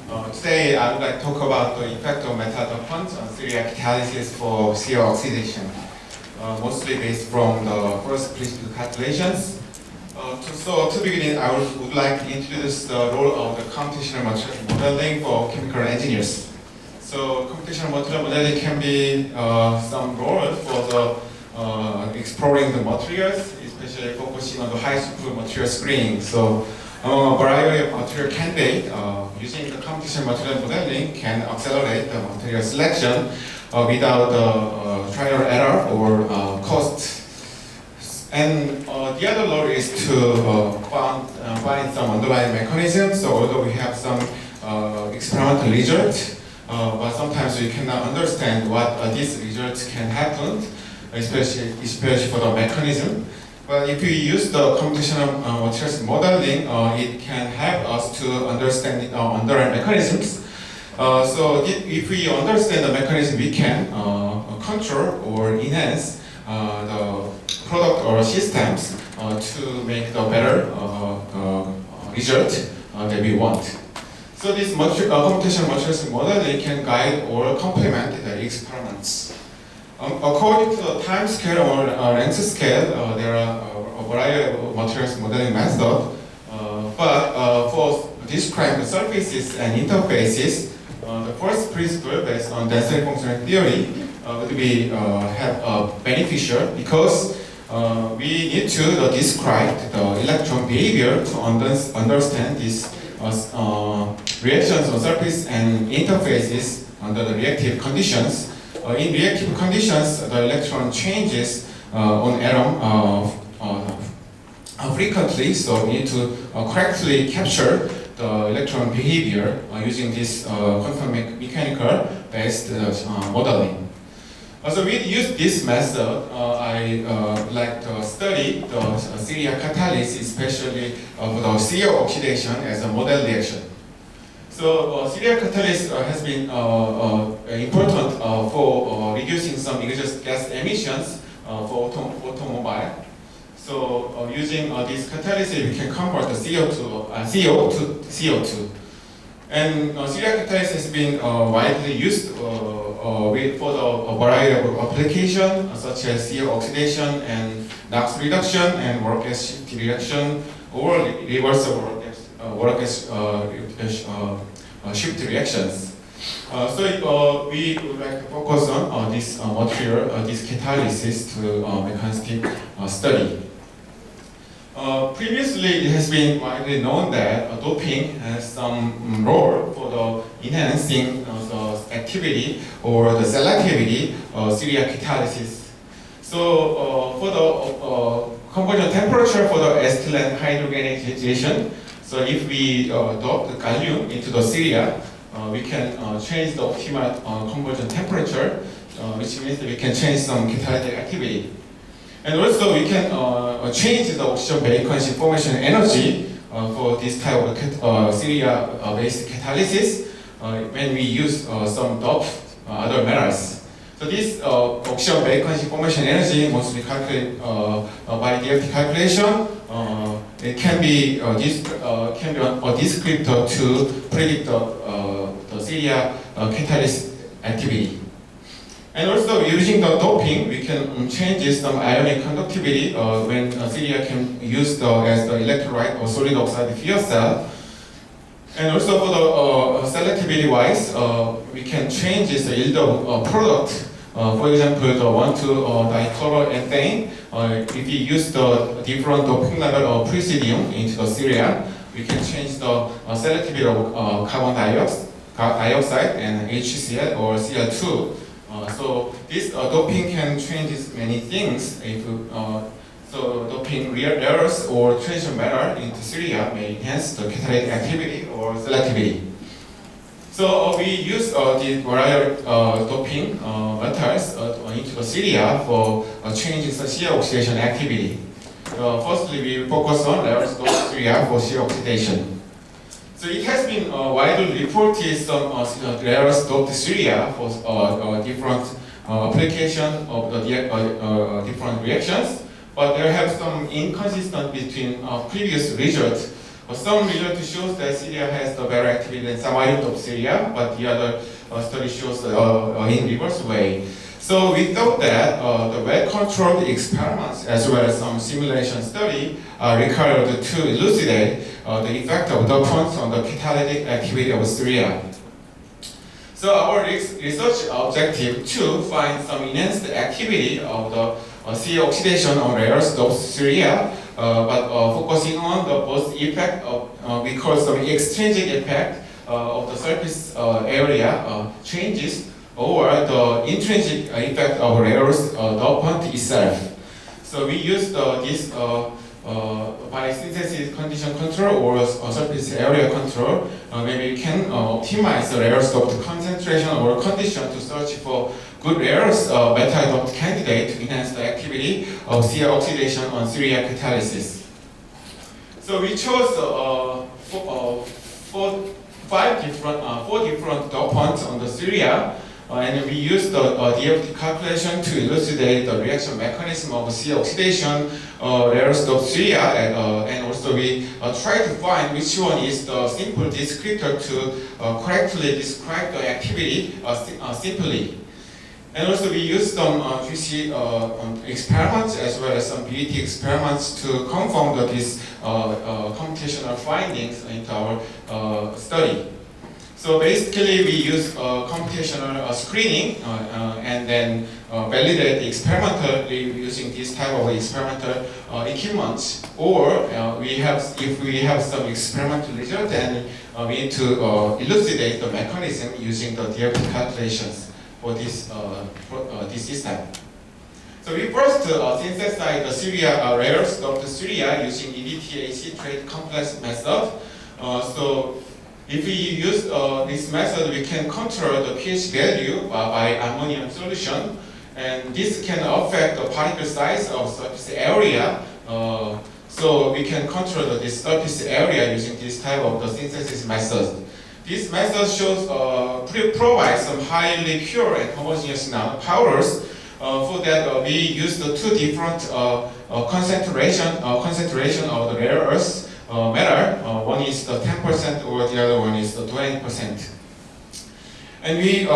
Today I would like to talk about the effect of metal dopants on Ceria catalysis for Ceria oxidation, mostly based from the first principle calculations. To begin, I would like to introduce the role of the computational material modeling for chemical engineers. So computational material modeling can be some role for the exploring the materials, especially focusing on the high throughput material screening. So a variety of material candidates using the computational material modeling can accelerate the material selection without trial error or cost. And the other role is to find some underlying mechanisms. So although we have some experimental results, but sometimes we cannot understand what these results can happen, especially for the mechanism. But if we use the computational materials modeling, it can help us to understand the underlying mechanisms. So if we understand the mechanism, we can control or enhance the product or systems to make the better result that we want. So this computational materials modeling can guide or complement the experiments. According to the time scale or length scale, there are a variety of materials modeling methods. But for describing the surfaces and interfaces, the first principle based on density functional theory would be beneficial because we need to describe the electron behavior to understand these reactions on surface and interfaces under the reactive conditions. In reactive conditions, the electron changes on atom frequently, so we need to correctly capture the electron behavior using this quantum mechanical based modeling. So we use this method. I like to study the Ceria catalysis, especially for the Ceria oxidation as a model reaction. So Ceria catalysis has been important for reducing some exhaust gas emissions for automobile. So using this catalysis, we can convert the CO to CO2. And Ceria catalysis has been widely used for a variety of applications such as CO oxidation and NOx reduction and work gas shift reaction or reversible work gas shift reactions. So we would like to focus on this material, this catalysis to mechanistic study. Previously, it has been widely known that doping has some role for the enhancing the activity or the selectivity of Ceria catalysis. So for the conversion temperature for the acetylene hydrogenation, so if we dope the gallium into the Ceria, we can change the optimal conversion temperature, which means that we can change some catalytic activity. And also we can change the oxygen vacancy formation energy for this type of Ceria-based catalysis when we use some dope other metals. So this oxygen vacancy formation energy mostly calculated by DFT calculation. It can be a descriptor to predict the Ceria catalyst activity. And also using the doping, we can change some ionic conductivity when Ceria can use as the electrolyte or solid oxide fuel cell. And also for the selectivity wise, we can change the yield of product. For example, the 1,2-dichloroethane, if we use the different doping level of presidium into the Ceria, we can change the selectivity of carbon dioxide and HCl or Cl2. So this doping can change many things. So doping rare earths or transition matter into Ceria may enhance the catalytic activity or selectivity. So we use the variety of doping metals into the Ceria for changing the Ceria oxidation activity. Firstly, we focus on rare earth doped Ceria for Ceria oxidation. So it has been widely reported some rare earth doped Ceria for different application of the different reactions, but there have some inconsistency between previous results Some result shows that Ceria has the better activity than samarium of Ceria, but the other study shows in reverse way. So we thought that the well-controlled experiments as well as some simulation study are required to elucidate the effect of dopants on the catalytic activity of Ceria. So our research objective to find some enhanced activity of the C oxidation on rare doped Ceria, but focusing on the both effect of we call some extrinsic effect of the surface area changes or the intrinsic effect of rare dopant itself. So we use this by synthesis condition control or surface area control. Maybe we can optimize the rare doped concentration or condition to search for good rare metal-doped candidate to enhance the activity of C oxidation on Ceria catalysis. So we chose four different dopants on the Ceria, and we used the DFT calculation to elucidate the reaction mechanism of C oxidation, rare doped Ceria, and also we try to find which one is the simple descriptor to correctly describe the activity simply. And also we used some QC experiments as well as some BET experiments to confirm these computational findings into our study. So basically we use computational screening and then validate experimentally using this type of experimental equipment, or if we have some experimental result, then we need to elucidate the mechanism using the DFT calculations for this system. So we first synthesize the Ceria layers of the Ceria using EDTA citrate complex method. So if we use this method, we can control the pH value by ammonium solution, and this can affect the particle size of surface area. So we can control this surface area using this type of the synthesis method. This method provides some highly pure and homogeneous nanopowders. For that, we use the two different concentration of the rare earth metal. One is the 10% or the other one is the 20%. And we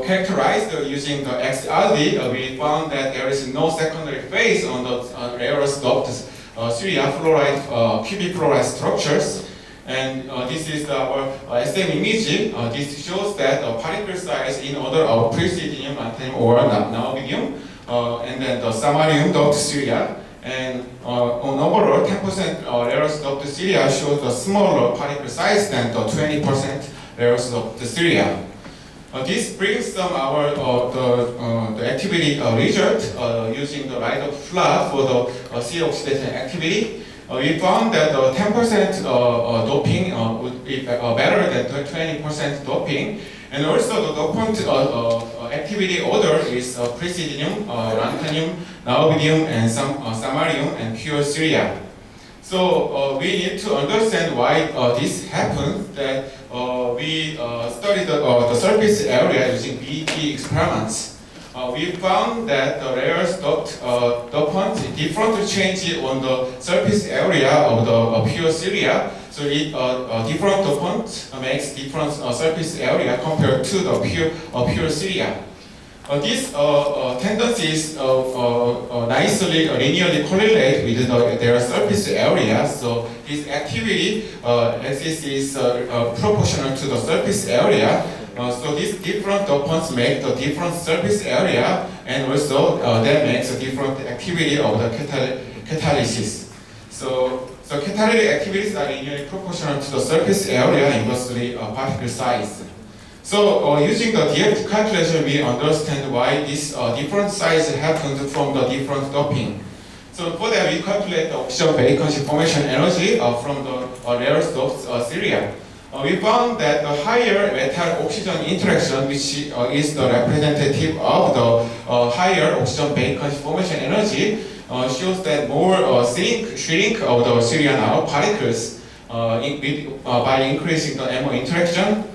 characterized using the XRD, we found that there is no secondary phase on the rare earth doped Ceria fluoride, cubic fluoride structures. And this is our SM image. This shows that the particle size in order of praseodymium, lanthanum, or niobium, and then the samarium doped Ceria. And on overall, 10% rare earth doped Ceria shows the smaller particle size than the 20% rare earth doped Ceria. This brings some the activity result using the light plot for the C oxidation activity. We found that 10% doping would be better than 20% doping, and also the dopant activity order is praseodymium, lanthanum, niobium, and some samarium and pure Ceria. So we need to understand why this happens. That we studied the surface area using BET experiments. We found that the rare dopant different change on the surface area of the pure Ceria. So different dopant makes different surface area compared to the pure Ceria. These tendencies nicely linearly correlate with their surface area. So this activity axis is proportional to the surface area. So these different dopants make the different surface area, and also that makes a different activity of the catalysis. So catalytic activities are linearly proportional to the surface area, inversely particle size. So using the DFT calculation, we understand why this different size happened from the different doping. So for that, we calculate the oxygen vacancy formation energy from the rarest doped Ceria. We found that the higher metal-oxygen interaction, which is the representative of the higher oxygen vacancy formation energy, shows that more shrink of the Ceria nanoparticles by increasing the MO interaction.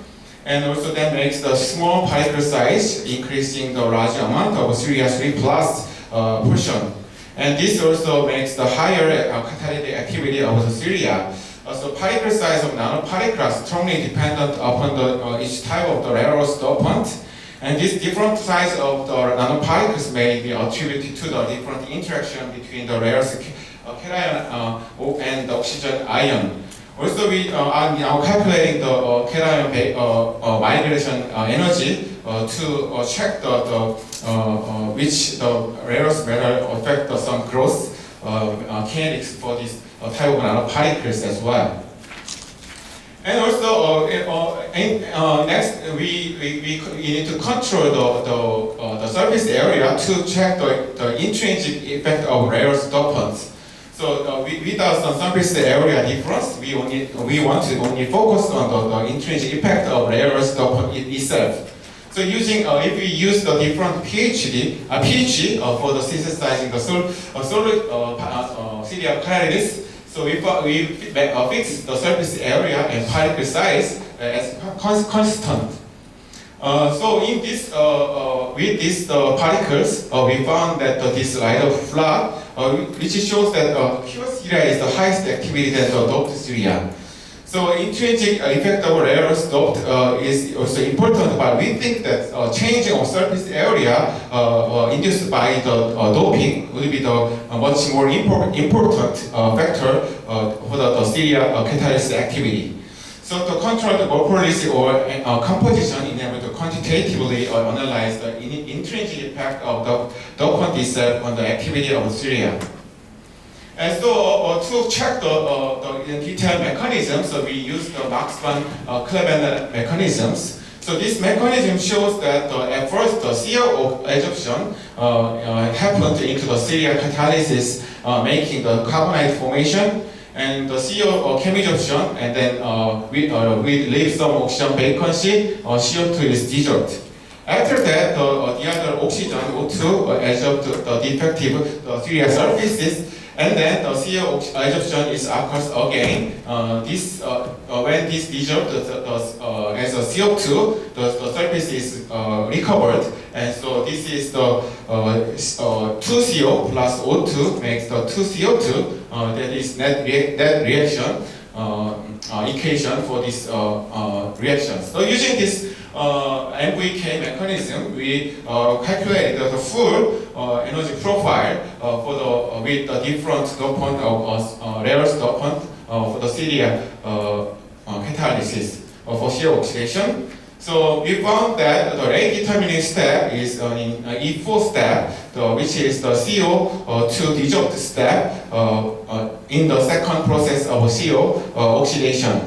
And also that makes the small particle size, increasing the large amount of Ceria 3+ portion. And this also makes the higher catalytic activity of the Ceria. So particle size of nanoparticle are strongly dependent upon each type of the rare earth dopant. And this different size of the nanoparticles may be attributed to the different interaction between the rare earth cation and the oxygen ion. Also, we are now calculating the cation migration energy to check which the rare earth metal affect some growth kinetics for this type of nanoparticles as well. And also, next we need to control the surface area to check the intrinsic effect of rare earth dopants. So without some surface area difference, we want to only focus on the intrinsic effect of rare earth dopant itself. So if we use the different pH for the synthesizing the solid Ceria catalyst, so we fix the surface area and particle size as constant. So in this, with these particles, we found that this lighter flood, which shows that pure Ceria is the highest activity than the doped Ceria. So intrinsic effect of rare earth doped is also important, but we think that changing of surface area induced by the doping will be the much more important factor for the Ceria catalyst activity. So to control the morphology or composition, enable to quantitatively analyze the intrinsic effect of the dopant itself on the activity of Ceria. And so to check the detailed mechanism, so we use the Max-van-Clevenen mechanisms. So this mechanism shows that at first the CO adsorption happened into the Ceria catalysis, making the carbonate formation, and the CO chemisorption, and then we leave some oxygen vacancy, CO2 is dissolved. After that, the other oxygen, O2, adsorbed the defective Ceria surfaces, and then the CO adsorption is occurs again. When this dissolved as a CO2, the surface is recovered, and so this is the 2CO plus O2 makes the 2CO2. That is net reaction equation for this reaction. So using this MVK mechanism, we calculated the full energy profile with the different dopant of rare earth dopant for the Ceria catalysis for shear oxidation. So we found that the rate determining step is in E4 step, which is the CO2 dissolved step in the second process of CO oxidation.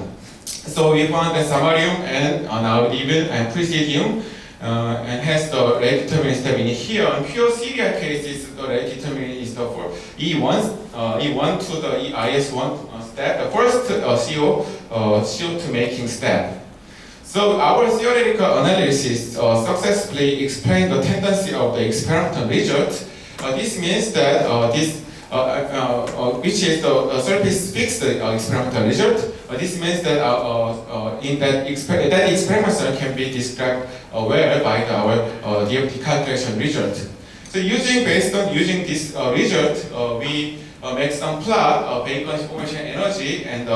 So we found that samarium and niobium and presidium and hence the rate determining step in here. In pure Ceria cases, the rate determining is the E1 to the IS1 step, the first CO2 making step. So our theoretical analysis successfully explained the tendency of the experimental result. This means that which is the surface fixed experimental result. This means that that experimental can be described well by our DFT calculation result. So based on using this result, we make some plot of Bacon formation energy and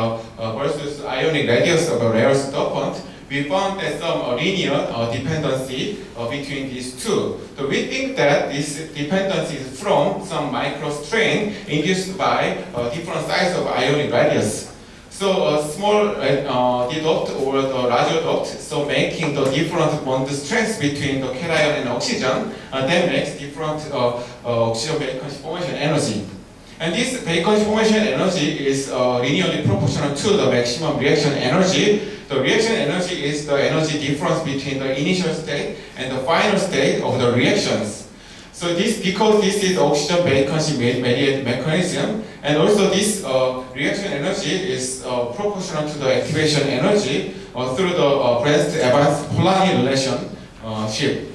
versus ionic radius of a rare earth dopant. We found that some linear dependency between these two. So we think that this dependency is from some microstrain induced by different size of ionic radius. So a small dot or the larger dot, so making the different bond strengths between the cation and oxygen, that makes different oxygen Bacon formation energy. And this Bacon formation energy is linearly proportional to the maximum reaction energy. The reaction energy is the energy difference between the initial state and the final state of the reactions. So because this is oxygen vacancy mediated mechanism, and also this reaction energy is proportional to the activation energy through the Brest-Evans-Polanyi relationship.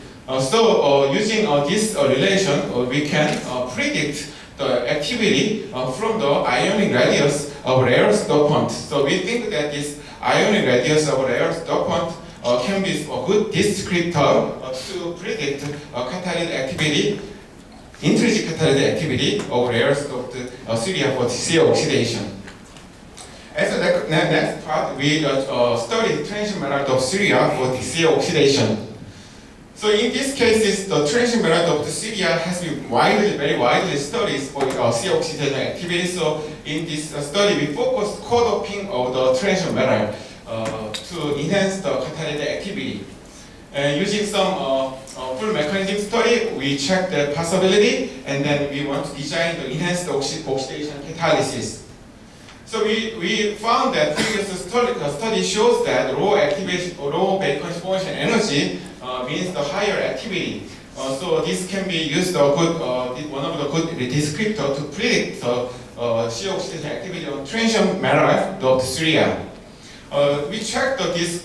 Using this relation, we can predict the activity from the ionic radius of rare earth dopant. So we think that this ionic radius of rare earth dopant can be a good descriptor to predict catalytic activity, intrinsic catalytic activity of rare earth doped Ceria for CO oxidation. As a next part, we study transition method of Ceria for the CO oxidation. So in these cases, the transition method of the Ceria has been very widely studied for CO oxidation activity. So in this study, we focused co-doping of the transition method to enhance the catalytic activity. Using some full mechanism study, we checked the possibility, and then we want to design the enhanced oxidation catalysis. So we found that previous study shows that low Bacon formation energy means the higher activity. So this can be used one of the good descriptor to predict the CO oxidation activity on transition method of Ceria. We checked this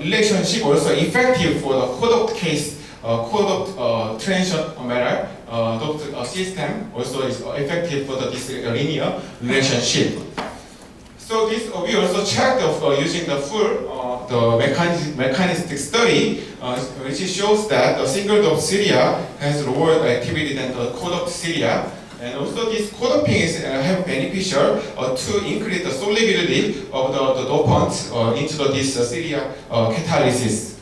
relationship also effective for the co-dopt case, co-dopt transition method. Dopt system also is effective for this linear relationship. So this we also checked using the full the mechanistic study, which shows that the single dopt Ceria has lower activity than the co-dopt Ceria. And also this co-doping is beneficial to increase the solubility of the dopants into this Ceria catalysis.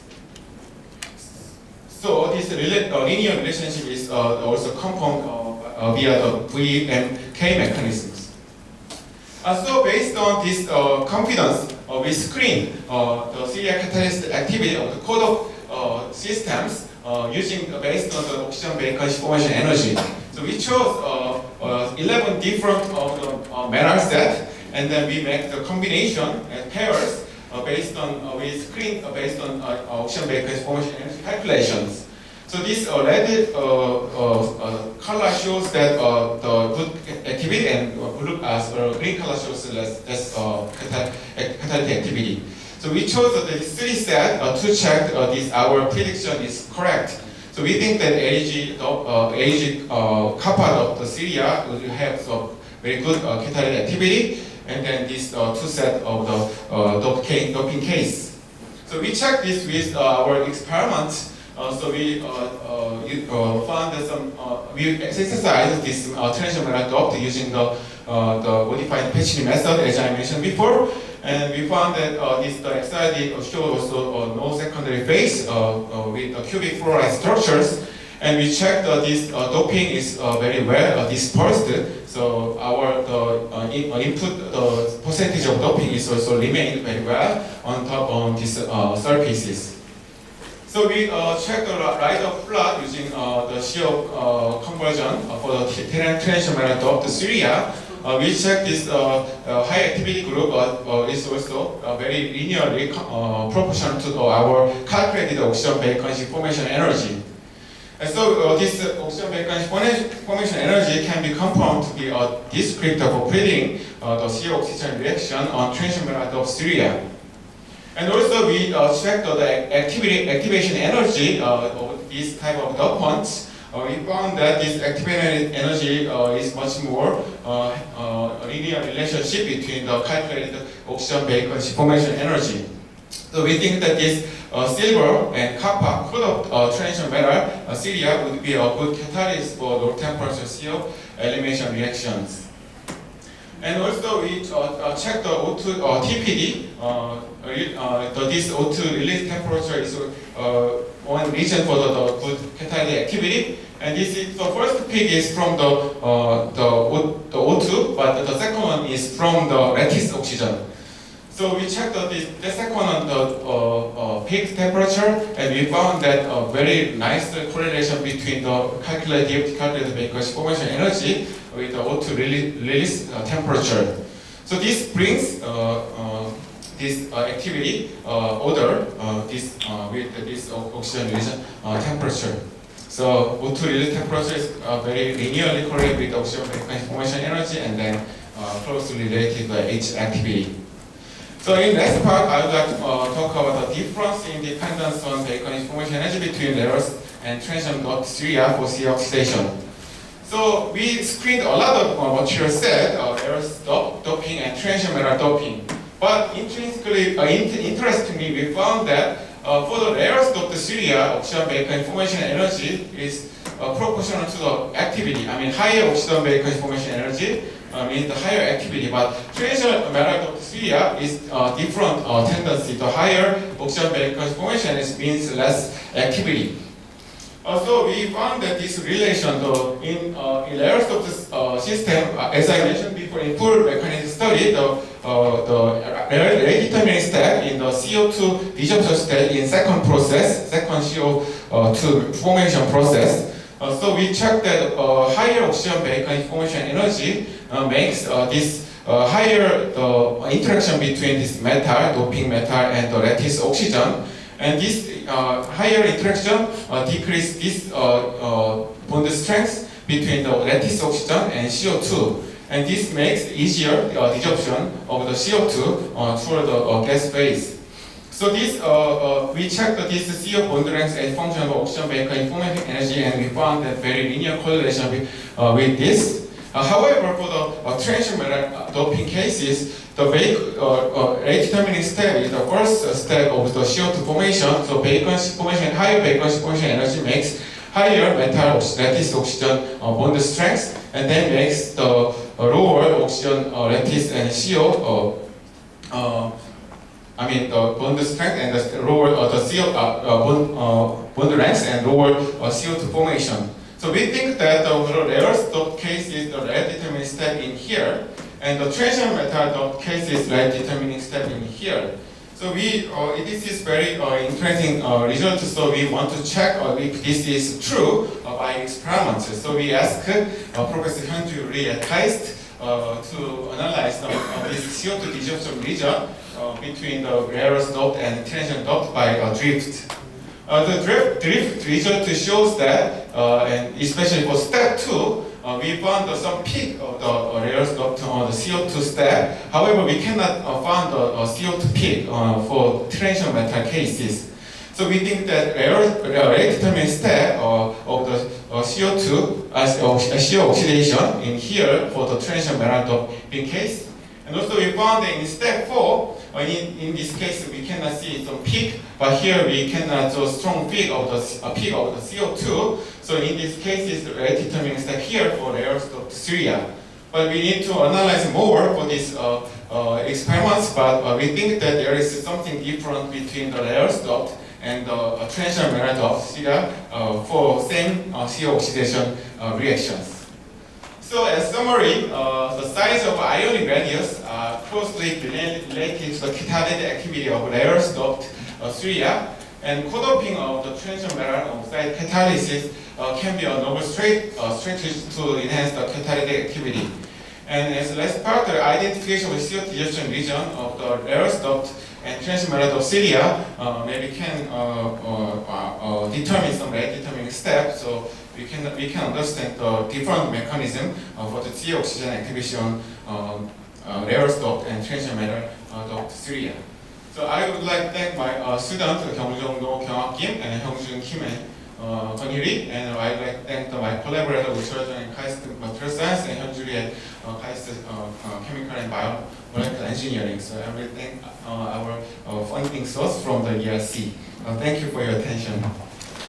So this linear relationship is also confirmed via the V and K mechanisms. So based on this confidence, we screen the Ceria catalyst activity of the co-dopt systems based on the oxygen Bacon formation energy. So we chose 11 different metal sets, and then we make the combination and pairs based on we screen based on oxygen Bacon formation energy calculations. So this red color shows that the good activity, and green color shows less catalytic activity. So we chose these three sets to check our prediction is correct. So we think that AG kappa of the Ceria will have some very good catalytic activity, and then these two sets of the doping case. So we checked this with our experiments. So we found that we exercised this transition method dopt using the modified Pecini method, as I mentioned before. And we found that the XID showed also no secondary phase with cubic fluoride structures. And we checked this doping is very well dispersed. So our input percentage of doping is also remained very well on these surfaces. So we checked the Ryder plot using the shear conversion for the transition method of the Ceria. We checked this high activity group is also very linearly proportional to our calculated oxygen Bacon formation energy. And so this oxygen Bacon formation energy can be confirmed to be a descriptor for predicting the CO oxygen reaction on transition method of Ceria. And also we checked the activation energy of this type of dopants. We found that this activation energy is much more linear relationship between the calculated oxygen Bacon formation energy. So we think that this silver and copper co-dopt transition metal Ceria would be a good catalyst for low temperature CO elimination reactions. And also we checked the O2 TPD. This O2 release temperature is one reason for the good catalytic activity. And this is the first peak is from the O2, but the second one is from the lattice oxygen. So we checked the second one, the peak temperature, and we found that a very nice correlation between the calculated Bacon formation energy with the O2 release temperature. So this brings this activity order with this oxygen release temperature. So O2 release temperature is very linearly correlated with oxygen Bacon formation energy, and then closely related to H activity. So in next part, I would like to talk about the difference in dependence on Bacon formation energy between layers and transition dot Ceria for CO oxidation. So we screened a lot of material set, layers doping and transition metal doping. But interestingly, we found that for the layers of the Ceria, oxygen Bacon formation energy is proportional to the activity. I mean, higher oxygen Bacon formation energy means the higher activity, but transition metal of Ceria is different tendency. The higher oxygen base formation means less activity. So we found that this relation in layers of the system, as I mentioned before, in full mechanism study, the rate determining step in the CO2 desorption step in second CO2 formation process. So we checked that higher oxygen base formation energy makes this higher interaction between this metal, doping metal, and the lattice oxygen. And this higher interaction decrease this bond strength between the lattice oxygen and CO2. And this makes easier desorption of the CO2 toward the gas phase. So this we checked this CO bond length as function of oxygen base information energy, and we found that very linear correlation with this. However, for the transition metal doping cases, the rate determining step is the first step of the CO2 formation. So higher vacancy formation energy makes higher metal lattice oxygen bond strength, and then makes the lower oxygen lattice and CO. The bond strength and the lower the CO bond length and lower CO2 formation. So we think that the rarest dot case is the rate determining step in here, and the transition metal dot case is rate determining step in here. So this is very interesting result. So we want to check if this is true by experiments. So we asked Professor Hyunju Lee at KAIST to analyze this CO2 desorption region between the rarest dot and transition dot by drift. The drift result shows that, and especially for step 2, we found some peak of the rarest dot on the CO2 step. However, we cannot find the CO2 peak for transition metal cases. So we think that rate determining step of the CO2 as CO oxidation in here for the transition metal doping case. And also we found that in step 4, in this case we cannot see some peak, but here we cannot show strong peak of the CO2. So in this case, it's the rate determining step here for layers of Ceria. But we need to analyze more for these experiments. But we think that there is something different between the layers dot and the transition metal dot Ceria for same CO oxidation reactions. So as summary, the size of ionic radius are closely related to the catalytic activity of layers dot Ceria, and co-doping of the transition metal oxide catalysis can be a novel strategy to enhance the catalytic activity. And as last part, the identification of CO2 desorption region of the layers dot and transition metal dot Ceria maybe can determine some rate determining steps. So we can understand the different mechanism for the CO oxygen activation layers dot and transition metal dot Ceria. So I would like to thank my students, 경정도 경학김 and 형준 Kim and Koniri, and I would like to thank my collaborator Ucheol and KAIST Material Science and Hyunju at KAIST Chemical and Biomolecular Engineering. So I will thank our funding source from the ERC. Thank you for your attention.